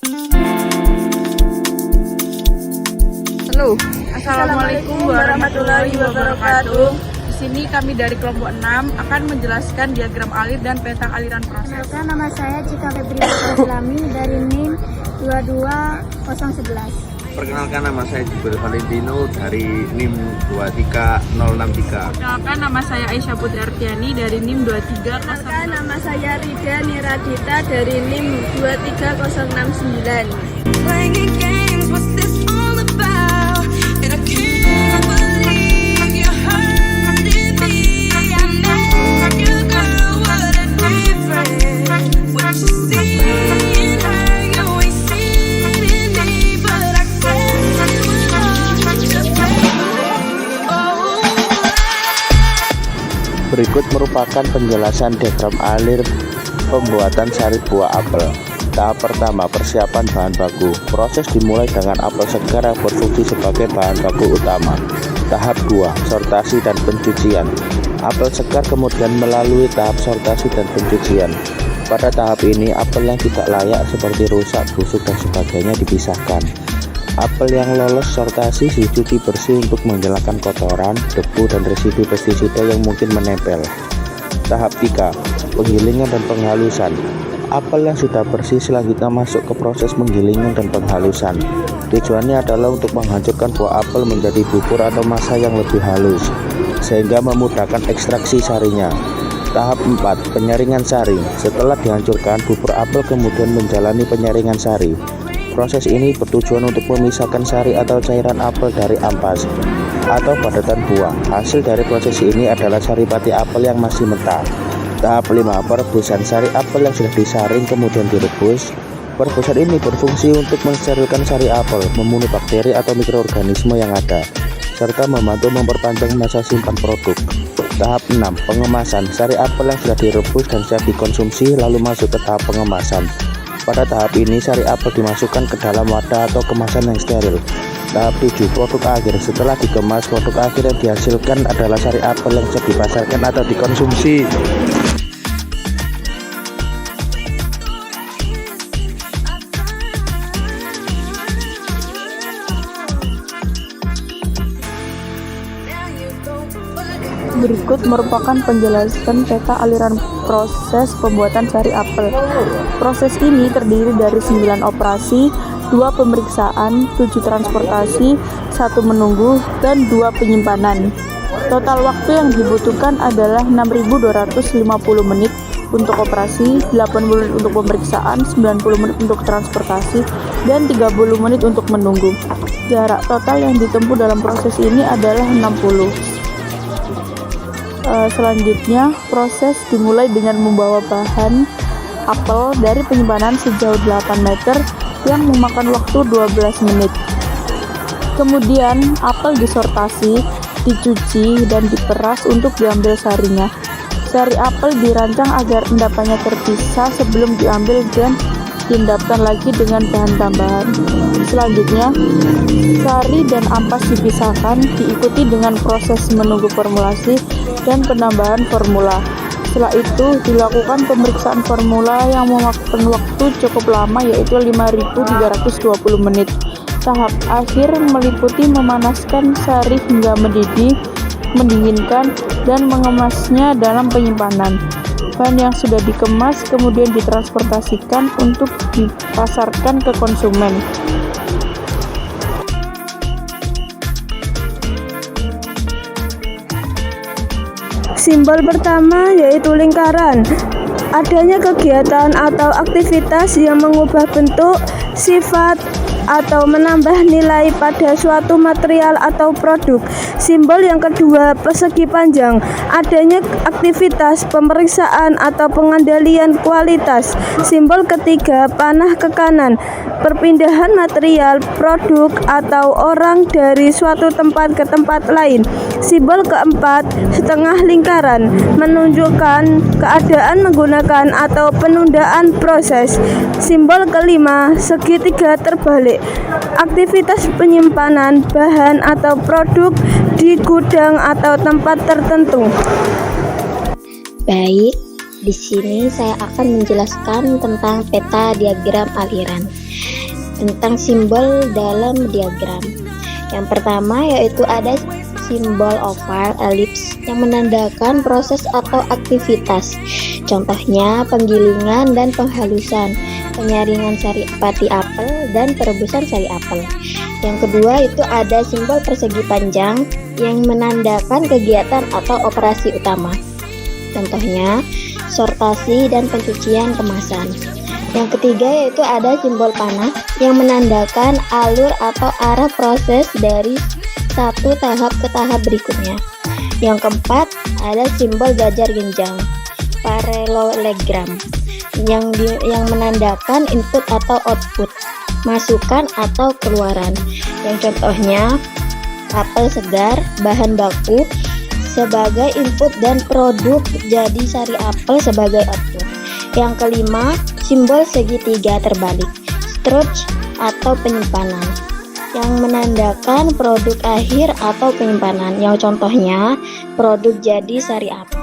Halo, Assalamualaikum warahmatullahi wabarakatuh. Di sini kami dari kelompok 6 akan menjelaskan diagram alir dan peta aliran proses. Nama saya Cika Febri Islami dari NIM 22011. Perkenalkan, nama saya Jibril Valentino dari NIM 23063. Perkenalkan, nama saya Aisyah Putri Artiani dari NIM 2306. Nama saya Rida Niradita dari NIM 23069. Berikut merupakan penjelasan diagram alir pembuatan sari buah apel. Tahap pertama, persiapan bahan baku. Proses dimulai dengan apel segar yang berfungsi sebagai bahan baku utama. Tahap 2, sortasi dan pencucian. Apel segar kemudian melalui tahap sortasi dan pencucian. Pada tahap ini, apel yang tidak layak seperti rusak, busuk, dan sebagainya dipisahkan. Apel yang lolos sortasi dicuci bersih untuk menghilangkan kotoran, debu, dan residu pestisida yang mungkin menempel. Tahap 3, penggilingan dan penghalusan. Apel yang sudah bersih selanjutnya masuk ke proses penggilingan dan penghalusan. Tujuannya adalah untuk menghancurkan buah apel menjadi bubur atau massa yang lebih halus, sehingga memudahkan ekstraksi sarinya. Tahap 4, penyaringan sari. Setelah dihancurkan, bubur apel kemudian menjalani penyaringan sari. Proses ini bertujuan untuk memisahkan sari atau cairan apel dari ampas atau padatan buah. Hasil dari proses ini adalah saripati apel yang masih mentah. Tahap 5, perebusan. Sari apel yang sudah disaring kemudian direbus. Perebusan ini berfungsi untuk mensterilkan sari apel, membunuh bakteri atau mikroorganisme yang ada, serta membantu memperpanjang masa simpan produk. Tahap 6, pengemasan. Sari apel yang sudah direbus dan siap dikonsumsi lalu masuk ke tahap pengemasan. Pada tahap ini, sari apel dimasukkan ke dalam wadah atau kemasan yang steril. Tahap 7, produk akhir. Setelah dikemas, produk akhir yang dihasilkan adalah sari apel yang siap dipasarkan atau dikonsumsi. Berikut merupakan penjelasan peta aliran proses pembuatan sari apel. Proses ini terdiri dari 9 operasi, 2 pemeriksaan, 7 transportasi, 1 menunggu, dan 2 penyimpanan. Total waktu yang dibutuhkan adalah 6.250 menit untuk operasi, 80 menit untuk pemeriksaan, 90 menit untuk transportasi, dan 30 menit untuk menunggu. Jarak total yang ditempuh dalam proses ini adalah 60. Selanjutnya, proses dimulai dengan membawa bahan apel dari penyimpanan sejauh 8 meter yang memakan waktu 12 menit. Kemudian, apel disortasi, dicuci, dan diperas untuk diambil sarinya. Sari apel dirancang agar endapannya terpisah sebelum diambil dan diendapkan lagi dengan bahan tambahan. Selanjutnya, sari dan ampas dipisahkan, diikuti dengan proses menunggu formulasi dan penambahan formula. Setelah itu dilakukan pemeriksaan formula yang memakan waktu cukup lama, yaitu 5.320 menit. Tahap akhir meliputi memanaskan sari hingga mendidih, mendinginkan, dan mengemasnya dalam penyimpanan. Bahan yang sudah dikemas kemudian ditransportasikan untuk dipasarkan ke konsumen. Simbol pertama yaitu lingkaran. Adanya kegiatan atau aktivitas yang mengubah bentuk, sifat, atau menambah nilai pada suatu material atau produk. Simbol yang kedua, persegi panjang. Adanya aktivitas pemeriksaan atau pengendalian kualitas. Simbol ketiga, panah ke kanan. Perpindahan material, produk, atau orang dari suatu tempat ke tempat lain. Simbol keempat, setengah lingkaran, menunjukkan keadaan menggunakan atau penundaan proses. Simbol kelima, segitiga terbalik, aktivitas penyimpanan bahan atau produk di gudang atau tempat tertentu. Baik, di sini saya akan menjelaskan tentang peta diagram aliran. tentang simbol dalam diagram. Yang pertama yaitu ada simbol oval elips yang menandakan proses atau aktivitas. Contohnya penggilingan dan penghalusan, penyaringan sari pati apel, dan perebusan sari apel. Yang kedua itu ada simbol persegi panjang yang menandakan kegiatan atau operasi utama. Contohnya sortasi dan pencucian kemasan. Yang ketiga yaitu ada simbol panah yang menandakan alur atau arah proses dari satu tahap ke tahap berikutnya. Yang keempat ada simbol jajar genjang parallelogram yang menandakan input atau output, masukan atau keluaran. Yang contohnya apel segar, bahan baku sebagai input dan produk jadi sari apel sebagai output. Yang kelima, simbol segitiga terbalik, storage atau penyimpanan, yang menandakan produk akhir atau penyimpanan. Yang contohnya produk jadi sari apel.